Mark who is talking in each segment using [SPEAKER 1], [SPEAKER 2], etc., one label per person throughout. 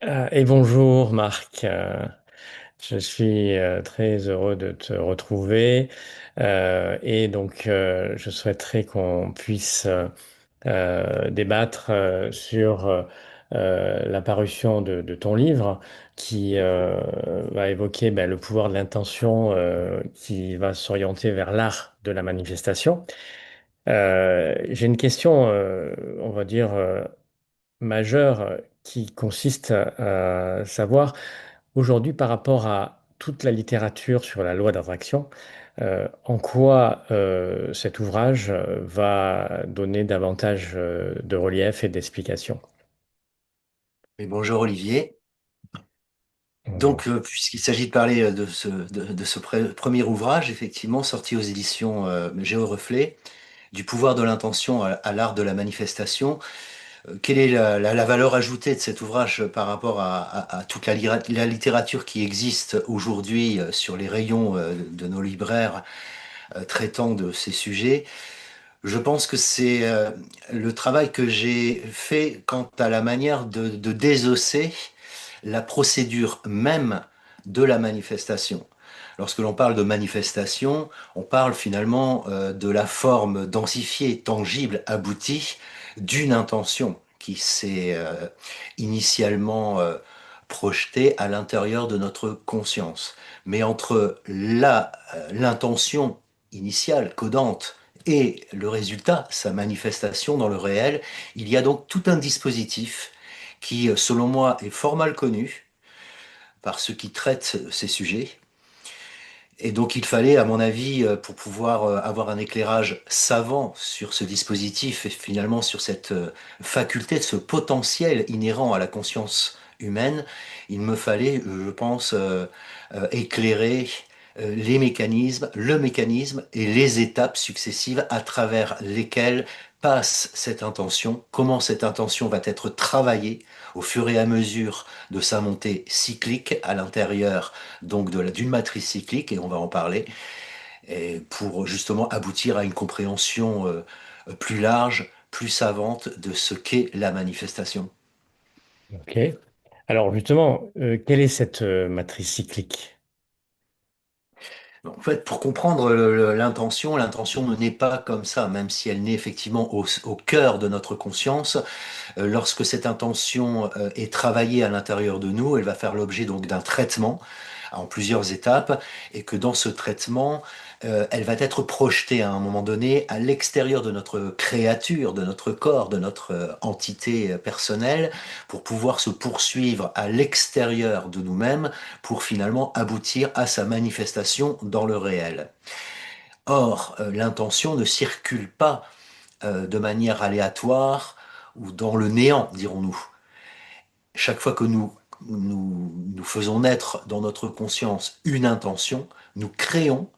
[SPEAKER 1] Et bonjour Marc. Je suis très heureux de te retrouver. Je souhaiterais qu'on puisse débattre sur la parution de ton livre qui va évoquer le pouvoir de l'intention qui va s'orienter vers l'art de la manifestation. J'ai une question, on va dire, majeure qui consiste à savoir aujourd'hui par rapport à toute la littérature sur la loi d'attraction, en quoi cet ouvrage va donner davantage de relief et d'explication.
[SPEAKER 2] Et bonjour Olivier.
[SPEAKER 1] Bonjour.
[SPEAKER 2] Donc, puisqu'il s'agit de parler de ce premier ouvrage, effectivement, sorti aux éditions Géoreflet, du pouvoir de l'intention à l'art de la manifestation, quelle est la valeur ajoutée de cet ouvrage par rapport à toute la littérature qui existe aujourd'hui sur les rayons de nos libraires traitant de ces sujets? Je pense que c'est le travail que j'ai fait quant à la manière de désosser la procédure même de la manifestation. Lorsque l'on parle de manifestation, on parle finalement de la forme densifiée, tangible, aboutie d'une intention qui s'est initialement projetée à l'intérieur de notre conscience. Mais entre l'intention initiale, codante, et le résultat, sa manifestation dans le réel, il y a donc tout un dispositif qui, selon moi, est fort mal connu par ceux qui traitent ces sujets. Et donc il fallait, à mon avis, pour pouvoir avoir un éclairage savant sur ce dispositif et finalement sur cette faculté, ce potentiel inhérent à la conscience humaine, il me fallait, je pense, éclairer les mécanismes, le mécanisme et les étapes successives à travers lesquelles passe cette intention, comment cette intention va être travaillée au fur et à mesure de sa montée cyclique à l'intérieur donc d'une matrice cyclique, et on va en parler, et pour justement aboutir à une compréhension plus large, plus savante de ce qu'est la manifestation.
[SPEAKER 1] Ok. Alors justement, quelle est cette matrice cyclique?
[SPEAKER 2] En fait, pour comprendre l'intention, l'intention ne naît pas comme ça, même si elle naît effectivement au cœur de notre conscience. Lorsque cette intention est travaillée à l'intérieur de nous, elle va faire l'objet donc d'un traitement en plusieurs étapes, et que dans ce traitement, elle va être projetée à un moment donné à l'extérieur de notre créature, de notre corps, de notre entité personnelle, pour pouvoir se poursuivre à l'extérieur de nous-mêmes, pour finalement aboutir à sa manifestation dans le réel. Or, l'intention ne circule pas de manière aléatoire ou dans le néant, dirons-nous. Chaque fois que nous faisons naître dans notre conscience une intention, nous créons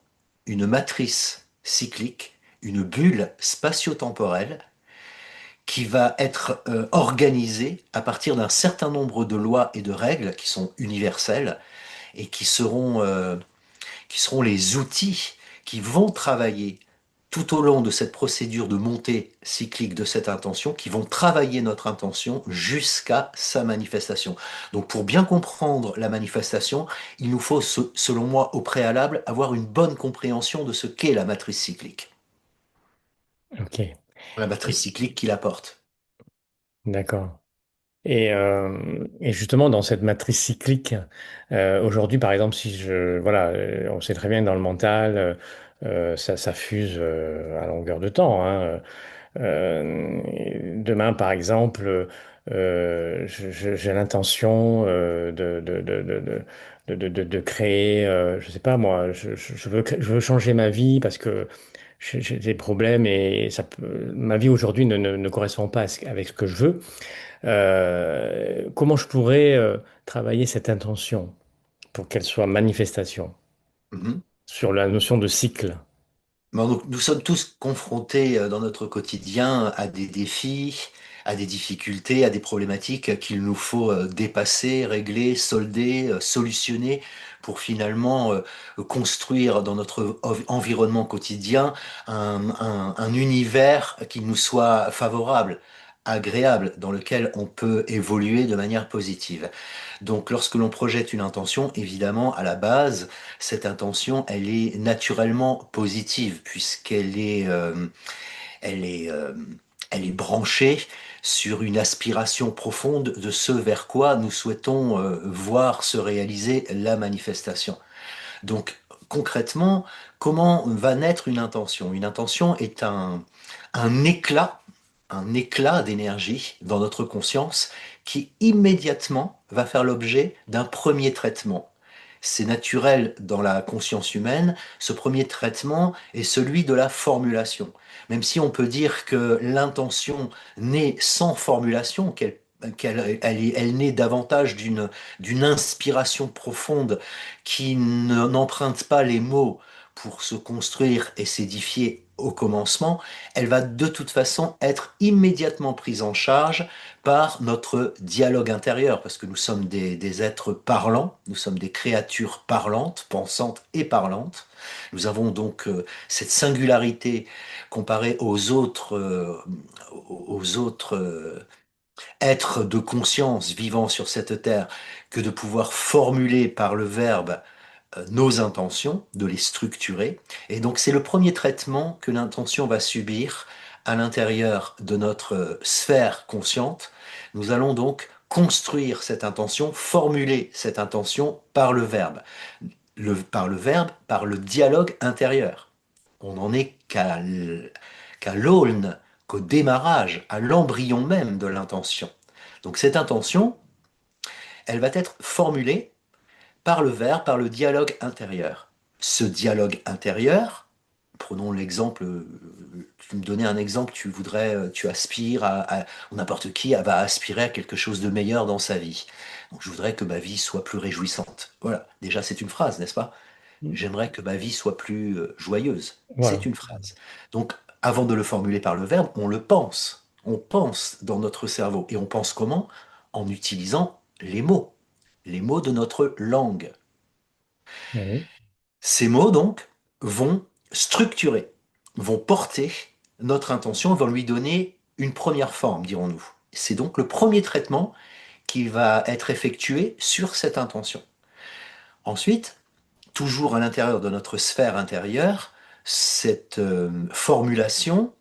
[SPEAKER 2] une matrice cyclique, une bulle spatio-temporelle qui va être organisée à partir d'un certain nombre de lois et de règles qui sont universelles et qui seront les outils qui vont travailler tout au long de cette procédure de montée cyclique de cette intention, qui vont travailler notre intention jusqu'à sa manifestation. Donc pour bien comprendre la manifestation, il nous faut, selon moi, au préalable, avoir une bonne compréhension de ce qu'est la matrice cyclique.
[SPEAKER 1] Ok.
[SPEAKER 2] La matrice
[SPEAKER 1] Et-
[SPEAKER 2] cyclique qui la porte.
[SPEAKER 1] D'accord. Et justement, dans cette matrice cyclique, aujourd'hui, par exemple, si je, voilà, on sait très bien que dans le mental, ça fuse à longueur de temps, hein. Demain, par exemple, j'ai l'intention de créer, je sais pas moi, je veux changer ma vie parce que j'ai des problèmes et ma vie aujourd'hui ne correspond pas avec ce que je veux. Comment je pourrais travailler cette intention pour qu'elle soit manifestation
[SPEAKER 2] Mhm.
[SPEAKER 1] sur la notion de cycle?
[SPEAKER 2] Bon, donc, nous sommes tous confrontés dans notre quotidien à des défis, à des difficultés, à des problématiques qu'il nous faut dépasser, régler, solder, solutionner pour finalement construire dans notre environnement quotidien un univers qui nous soit favorable agréable dans lequel on peut évoluer de manière positive. Donc lorsque l'on projette une intention, évidemment, à la base, cette intention, elle est naturellement positive puisqu'elle est, elle est, euh, elle est branchée sur une aspiration profonde de ce vers quoi nous souhaitons voir se réaliser la manifestation. Donc concrètement, comment va naître une intention? Une intention est un éclat, un éclat d'énergie dans notre conscience qui immédiatement va faire l'objet d'un premier traitement. C'est naturel dans la conscience humaine. Ce premier traitement est celui de la formulation. Même si on peut dire que l'intention naît sans formulation, elle naît davantage d'une inspiration profonde qui n'emprunte pas les mots pour se construire et s'édifier au commencement, elle va de toute façon être immédiatement prise en charge par notre dialogue intérieur, parce que nous sommes des êtres parlants, nous sommes des créatures parlantes, pensantes et parlantes. Nous avons donc cette singularité comparée aux autres être de conscience vivant sur cette terre que de pouvoir formuler par le verbe nos intentions, de les structurer. Et donc c'est le premier traitement que l'intention va subir à l'intérieur de notre sphère consciente. Nous allons donc construire cette intention, formuler cette intention par le verbe. Par le verbe, par le dialogue intérieur. On n'en est qu'à l'aulne, qu'au démarrage, à l'embryon même de l'intention. Donc cette intention, elle va être formulée par le verbe, par le dialogue intérieur. Ce dialogue intérieur, prenons l'exemple, tu me donnais un exemple, tu aspires n'importe qui va aspirer à quelque chose de meilleur dans sa vie. Donc je voudrais que ma vie soit plus réjouissante. Voilà, déjà c'est une phrase, n'est-ce pas? J'aimerais que ma vie soit plus joyeuse. C'est
[SPEAKER 1] Voilà.
[SPEAKER 2] une phrase. Donc, avant de le formuler par le verbe, on le pense. On pense dans notre cerveau. Et on pense comment? En utilisant les mots de notre langue.
[SPEAKER 1] Oui.
[SPEAKER 2] Ces mots, donc, vont structurer, vont porter notre intention, vont lui donner une première forme, dirons-nous. C'est donc le premier traitement qui va être effectué sur cette intention. Ensuite, toujours à l'intérieur de notre sphère intérieure, cette formulation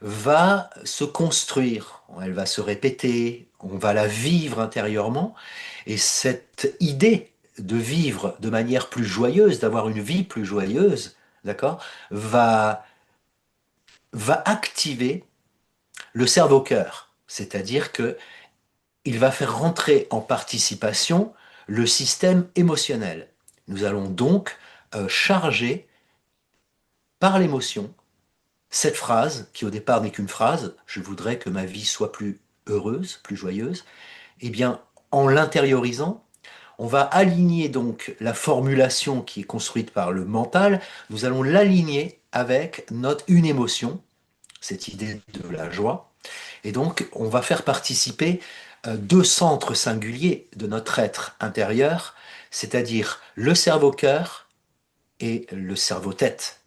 [SPEAKER 2] va se construire, elle va se répéter, on va la vivre intérieurement, et cette idée de vivre de manière plus joyeuse, d'avoir une vie plus joyeuse, d'accord, va activer le cerveau-cœur, c'est-à-dire que il va faire rentrer en participation le système émotionnel. Nous allons donc charger par l'émotion cette phrase, qui au départ n'est qu'une phrase, je voudrais que ma vie soit plus heureuse, plus joyeuse, eh bien, en l'intériorisant, on va aligner donc la formulation qui est construite par le mental, nous allons l'aligner avec une émotion, cette idée de la joie, et donc on va faire participer deux centres singuliers de notre être intérieur, c'est-à-dire le cerveau-cœur et le cerveau-tête.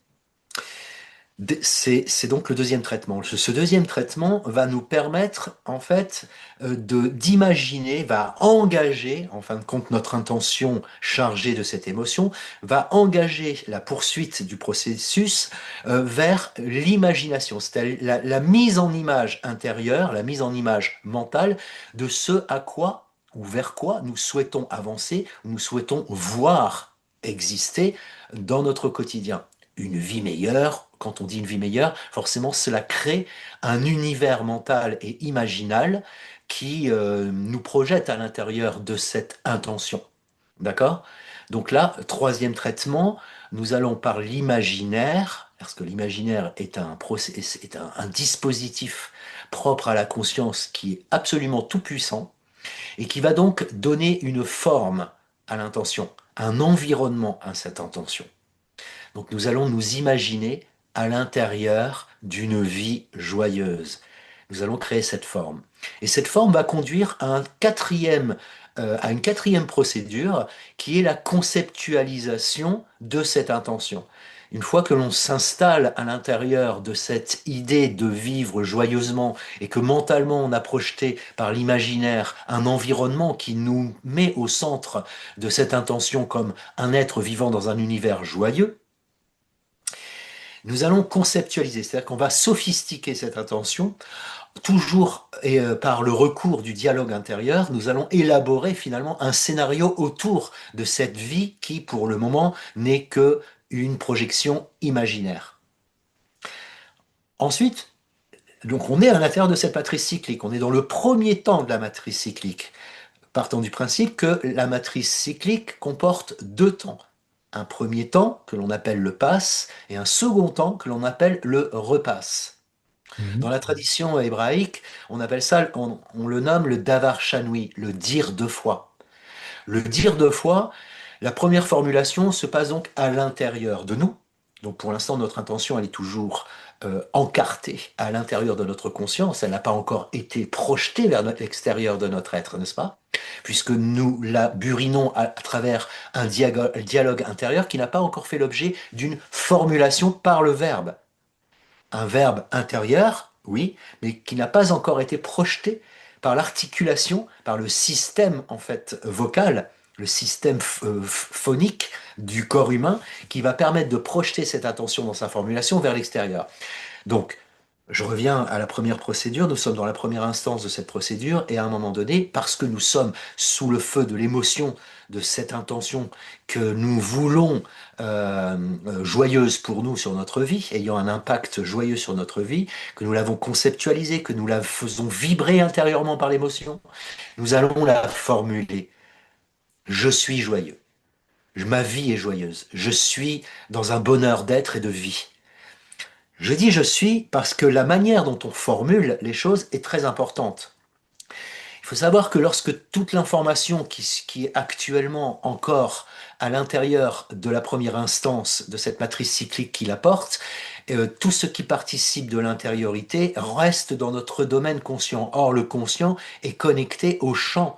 [SPEAKER 2] C'est donc le deuxième traitement. Ce deuxième traitement va nous permettre, en fait, d'imaginer, va engager, en fin de compte, notre intention chargée de cette émotion, va engager la poursuite du processus vers l'imagination, c'est-à-dire la mise en image intérieure, la mise en image mentale de ce à quoi ou vers quoi nous souhaitons avancer, nous souhaitons voir exister dans notre quotidien une vie meilleure. Quand on dit une vie meilleure, forcément, cela crée un univers mental et imaginal qui nous projette à l'intérieur de cette intention. D'accord? Donc là, troisième traitement, nous allons par l'imaginaire, parce que l'imaginaire est un dispositif propre à la conscience qui est absolument tout puissant et qui va donc donner une forme à l'intention, un environnement à cette intention. Donc nous allons nous imaginer à l'intérieur d'une vie joyeuse. Nous allons créer cette forme. Et cette forme va conduire à une quatrième procédure qui est la conceptualisation de cette intention. Une fois que l'on s'installe à l'intérieur de cette idée de vivre joyeusement et que mentalement on a projeté par l'imaginaire un environnement qui nous met au centre de cette intention comme un être vivant dans un univers joyeux, nous allons conceptualiser, c'est-à-dire qu'on va sophistiquer cette intention, toujours par le recours du dialogue intérieur, nous allons élaborer finalement un scénario autour de cette vie qui, pour le moment, n'est que une projection imaginaire. Ensuite, donc on est à l'intérieur de cette matrice cyclique, on est dans le premier temps de la matrice cyclique, partant du principe que la matrice cyclique comporte deux temps. Un premier temps que l'on appelle le passe et un second temps que l'on appelle le repasse. Dans
[SPEAKER 1] Mhm.
[SPEAKER 2] la tradition hébraïque, on appelle ça, on le nomme le davar shanui, le dire deux fois. Le dire deux fois, la première formulation se passe donc à l'intérieur de nous. Donc pour l'instant, notre intention, elle est toujours encartée à l'intérieur de notre conscience. Elle n'a pas encore été projetée vers l'extérieur de notre être, n'est-ce pas? Puisque nous la burinons à travers un dialogue intérieur qui n'a pas encore fait l'objet d'une formulation par le verbe. Un verbe intérieur, oui, mais qui n'a pas encore été projeté par l'articulation, par le système en fait vocal, le système phonique du corps humain qui va permettre de projeter cette attention dans sa formulation vers l'extérieur. Donc, je reviens à la première procédure, nous sommes dans la première instance de cette procédure, et à un moment donné, parce que nous sommes sous le feu de l'émotion, de cette intention que nous voulons joyeuse pour nous sur notre vie, ayant un impact joyeux sur notre vie, que nous l'avons conceptualisée, que nous la faisons vibrer intérieurement par l'émotion, nous allons la formuler. Je suis joyeux. Ma vie est joyeuse. Je suis dans un bonheur d'être et de vie. Je dis je suis parce que la manière dont on formule les choses est très importante. Il faut savoir que lorsque toute l'information qui est actuellement encore à l'intérieur de la première instance de cette matrice cyclique qui la porte, tout ce qui participe de l'intériorité reste dans notre domaine conscient. Or, le conscient est connecté au champ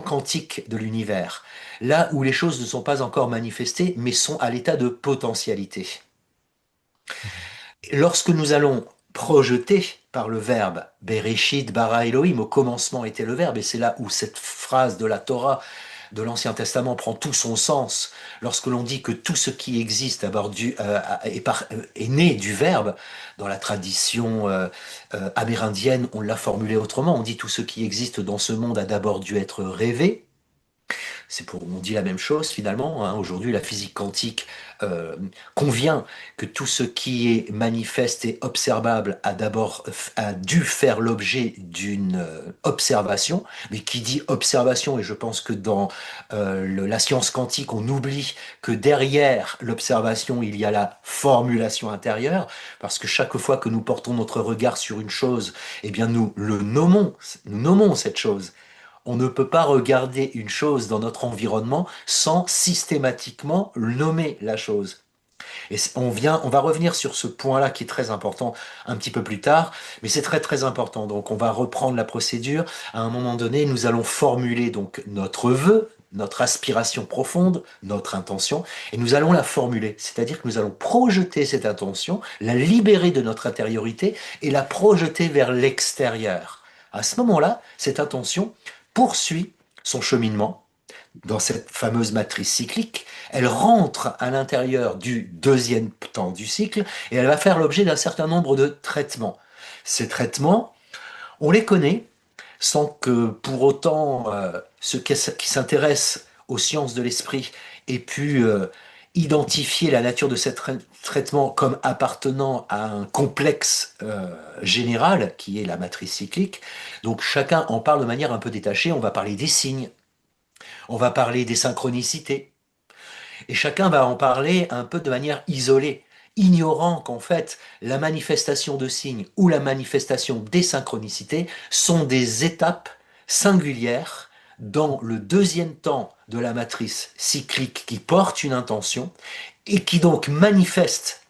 [SPEAKER 2] quantique de l'univers, là où les choses ne sont pas encore manifestées, mais sont à l'état de potentialité. Lorsque nous allons projeter par le verbe Bereshit bara Elohim, au commencement était le verbe, et c'est là où cette phrase de la Torah de l'Ancien Testament prend tout son sens. Lorsque l'on dit que tout ce qui existe est né du verbe, dans la tradition amérindienne, on l'a formulé autrement. On dit tout ce qui existe dans ce monde a d'abord dû être rêvé. On dit la même chose finalement, hein. Aujourd'hui, la physique quantique euh, convient que tout ce qui est manifeste et observable a dû faire l'objet d'une observation, mais qui dit observation, et je pense que dans la science quantique, on oublie que derrière l'observation, il y a la formulation intérieure, parce que chaque fois que nous portons notre regard sur une chose, eh bien nous nommons cette chose. On ne peut pas regarder une chose dans notre environnement sans systématiquement nommer la chose. Et on va revenir sur ce point-là qui est très important un petit peu plus tard, mais c'est très très important. Donc on va reprendre la procédure. À un moment donné, nous allons formuler donc notre vœu, notre aspiration profonde, notre intention, et nous allons la formuler. C'est-à-dire que nous allons projeter cette intention, la libérer de notre intériorité et la projeter vers l'extérieur. À ce moment-là, cette intention poursuit son cheminement dans cette fameuse matrice cyclique, elle rentre à l'intérieur du deuxième temps du cycle et elle va faire l'objet d'un certain nombre de traitements. Ces traitements, on les connaît sans que pour autant ceux qui s'intéressent aux sciences de l'esprit aient pu identifier la nature de ces traitements comme appartenant à un complexe général qui est la matrice cyclique. Donc chacun en parle de manière un peu détachée. On va parler des signes, on va parler des synchronicités, et chacun va en parler un peu de manière isolée, ignorant qu'en fait, la manifestation de signes ou la manifestation des synchronicités sont des étapes singulières dans le deuxième temps de la matrice cyclique qui porte une intention et qui donc manifeste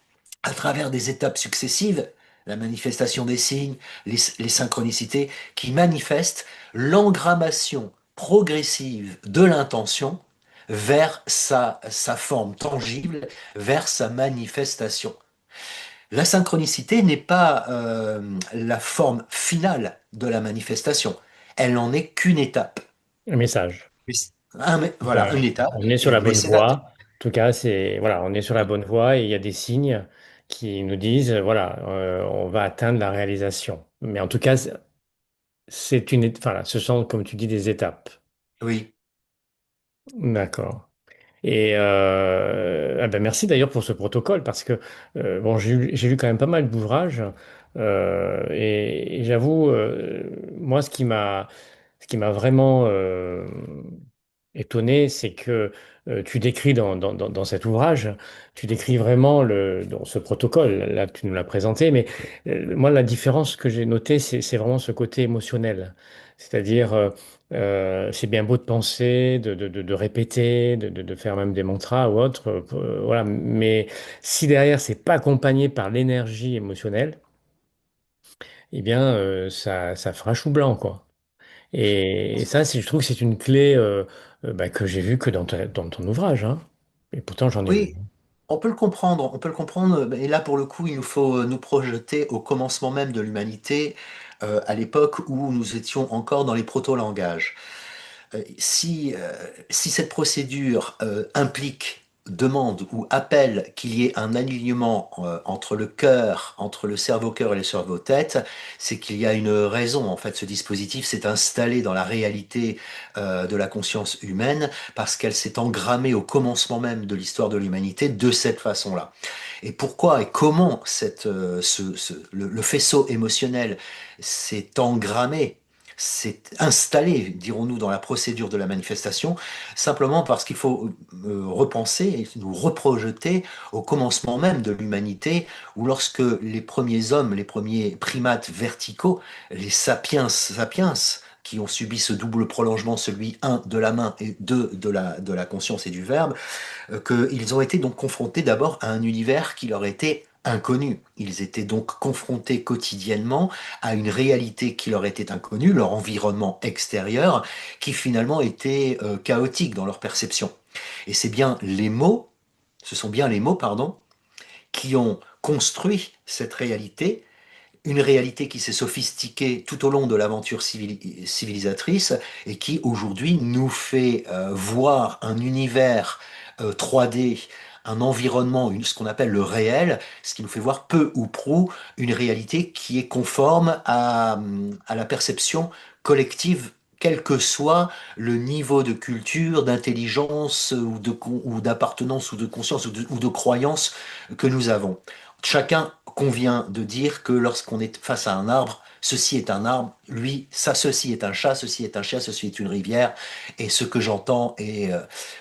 [SPEAKER 2] à travers des étapes successives, la manifestation des signes, les synchronicités, qui manifestent l'engrammation progressive de l'intention vers sa forme tangible, vers sa manifestation. La synchronicité n'est pas la forme finale de la manifestation. Elle n'en est qu'une étape.
[SPEAKER 1] Un message.
[SPEAKER 2] Voilà, une étape.
[SPEAKER 1] On est sur la
[SPEAKER 2] Mais
[SPEAKER 1] bonne
[SPEAKER 2] c'est la,
[SPEAKER 1] voie. En tout cas, c'est voilà, on est sur la bonne voie et il y a des signes qui nous disent voilà, on va atteindre la réalisation. Mais en tout cas, voilà, ce sont, comme tu dis, des étapes.
[SPEAKER 2] oui,
[SPEAKER 1] D'accord. Et ah ben merci d'ailleurs pour ce protocole parce que bon, j'ai lu quand même pas mal d'ouvrages et j'avoue, moi, ce qui m'a vraiment étonné, c'est que tu décris dans cet ouvrage, tu décris vraiment dans ce protocole. Là, tu nous l'as présenté, mais moi, la différence que j'ai notée, c'est vraiment ce côté émotionnel. C'est-à-dire, c'est bien beau de penser, de répéter, de faire même des mantras ou autre, voilà. Mais si derrière, c'est pas accompagné par l'énergie émotionnelle, eh bien, ça fera chou blanc, quoi. Et ça, je trouve que c'est une clé bah, que j'ai vue que dans ton ouvrage, hein. Et pourtant, j'en ai lu.
[SPEAKER 2] oui, on peut le comprendre, on peut le comprendre. Et là, pour le coup, il nous faut nous projeter au commencement même de l'humanité, à l'époque où nous étions encore dans les proto-langages. Si cette procédure implique, demande ou appelle qu'il y ait un alignement entre le cœur, entre le cerveau-cœur et le cerveau-tête, c'est qu'il y a une raison. En fait, ce dispositif s'est installé dans la réalité de la conscience humaine parce qu'elle s'est engrammée au commencement même de l'histoire de l'humanité de cette façon-là. Et pourquoi et comment le faisceau émotionnel s'est engrammé, s'est installé, dirons-nous, dans la procédure de la manifestation, simplement parce qu'il faut repenser et nous reprojeter au commencement même de l'humanité, où lorsque les premiers hommes, les premiers primates verticaux, les sapiens, qui ont subi ce double prolongement, celui un de la main et deux de la conscience et du verbe, qu'ils ont été donc confrontés d'abord à un univers qui leur était inconnu. Ils étaient donc confrontés quotidiennement à une réalité qui leur était inconnue, leur environnement extérieur, qui finalement était chaotique dans leur perception. Et c'est bien les mots, ce sont bien les mots, pardon, qui ont construit cette réalité, une réalité qui s'est sophistiquée tout au long de l'aventure civilisatrice et qui aujourd'hui nous fait voir un univers 3D, un environnement, ce qu'on appelle le réel, ce qui nous fait voir peu ou prou une réalité qui est conforme à la perception collective, quel que soit le niveau de culture, d'intelligence ou d'appartenance ou de conscience ou de croyance que nous avons. Chacun convient de dire que lorsqu'on est face à un arbre, ceci est un arbre, lui, ça, ceci est un chat, ceci est un chien, ceci est une rivière, et ce que j'entends est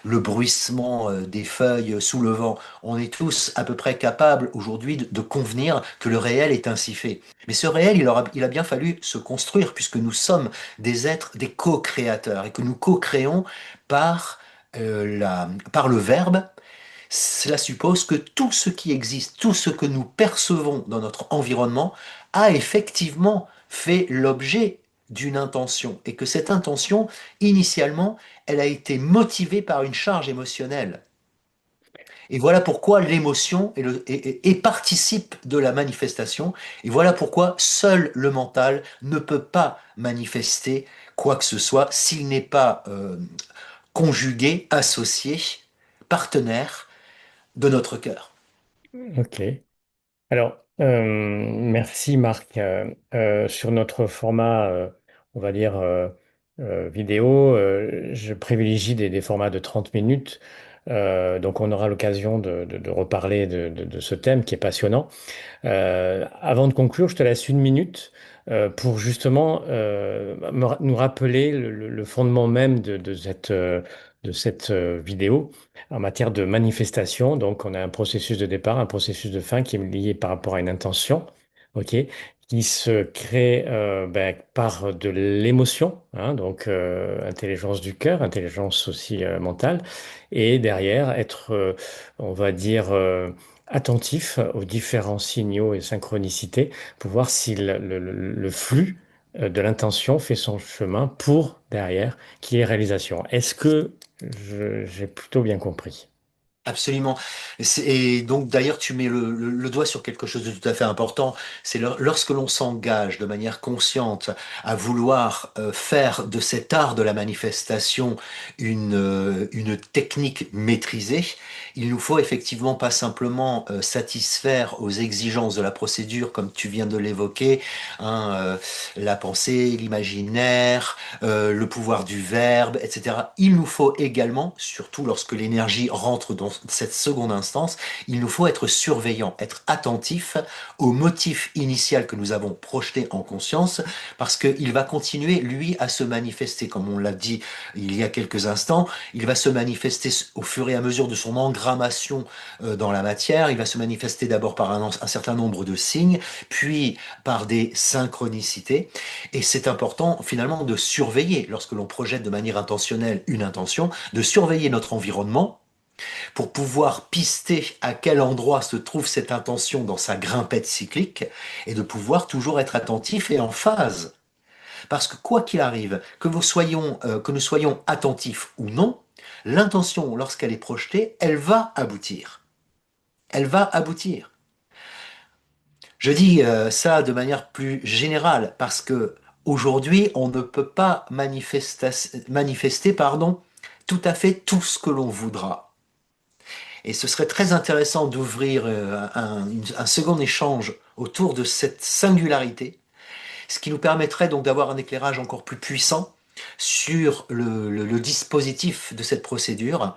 [SPEAKER 2] le bruissement des feuilles sous le vent. On est tous à peu près capables aujourd'hui de convenir que le réel est ainsi fait. Mais ce réel, il a bien fallu se construire, puisque nous sommes des êtres, des co-créateurs, et que nous co-créons par le verbe. Cela suppose que tout ce qui existe, tout ce que nous percevons dans notre environnement a effectivement fait l'objet d'une intention et que cette intention, initialement, elle a été motivée par une charge émotionnelle. Et voilà pourquoi l'émotion participe de la manifestation. Et voilà pourquoi seul le mental ne peut pas manifester quoi que ce soit s'il n'est pas conjugué, associé, partenaire de notre cœur.
[SPEAKER 1] Ok. Alors, merci Marc. Sur notre format, on va dire, vidéo, je privilégie des formats de 30 minutes. Donc, on aura l'occasion de reparler de ce thème qui est passionnant. Avant de conclure, je te laisse une minute pour justement nous rappeler le fondement même de cette vidéo en matière de manifestation. Donc, on a un processus de départ, un processus de fin qui est lié par rapport à une intention, ok, qui se crée ben, par de l'émotion, hein, donc intelligence du cœur, intelligence aussi mentale, et derrière être, on va dire, attentif aux différents signaux et synchronicités pour voir si le flux de l'intention fait son chemin pour, derrière, qu'il y ait réalisation. Est-ce que j'ai plutôt bien compris?
[SPEAKER 2] Absolument. Et donc d'ailleurs, tu mets le doigt sur quelque chose de tout à fait important. C'est lorsque l'on s'engage de manière consciente à vouloir faire de cet art de la manifestation une technique maîtrisée, il nous faut effectivement pas simplement satisfaire aux exigences de la procédure, comme tu viens de l'évoquer, hein, la pensée, l'imaginaire, le pouvoir du verbe, etc. Il nous faut également, surtout lorsque l'énergie rentre dans cette seconde instance, il nous faut être surveillant, être attentif au motif initial que nous avons projeté en conscience, parce qu'il va continuer, lui, à se manifester, comme on l'a dit il y a quelques instants, il va se manifester au fur et à mesure de son engrammation dans la matière, il va se manifester d'abord par un certain nombre de signes, puis par des synchronicités, et c'est important finalement de surveiller, lorsque l'on projette de manière intentionnelle une intention, de surveiller notre environnement pour pouvoir pister à quel endroit se trouve cette intention dans sa grimpette cyclique et de pouvoir toujours être attentif et en phase. Parce que quoi qu'il arrive, que nous soyons attentifs ou non, l'intention, lorsqu'elle est projetée, elle va aboutir. Elle va aboutir. Je dis ça de manière plus générale parce que aujourd'hui, on ne peut pas manifester, pardon, tout à fait tout ce que l'on voudra. Et ce serait très intéressant d'ouvrir un second échange autour de cette singularité, ce qui nous permettrait donc d'avoir un éclairage encore plus puissant sur le dispositif de cette procédure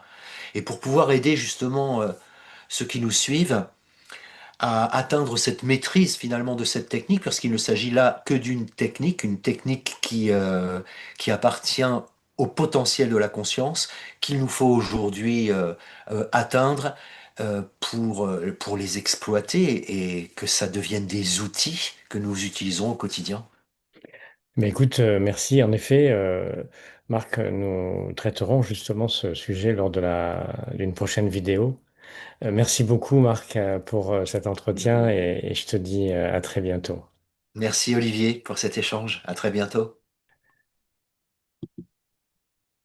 [SPEAKER 2] et pour pouvoir aider justement ceux qui nous suivent à atteindre cette maîtrise finalement de cette technique, parce qu'il ne s'agit là que d'une technique, une technique qui appartient au potentiel de la conscience, qu'il nous faut aujourd'hui atteindre pour les exploiter et que ça devienne des outils que nous utilisons au quotidien.
[SPEAKER 1] Mais écoute, merci. En effet, Marc, nous traiterons justement ce sujet lors d'une prochaine vidéo. Merci beaucoup, Marc, pour cet entretien et je te dis à très bientôt.
[SPEAKER 2] Merci Olivier pour cet échange. À très bientôt.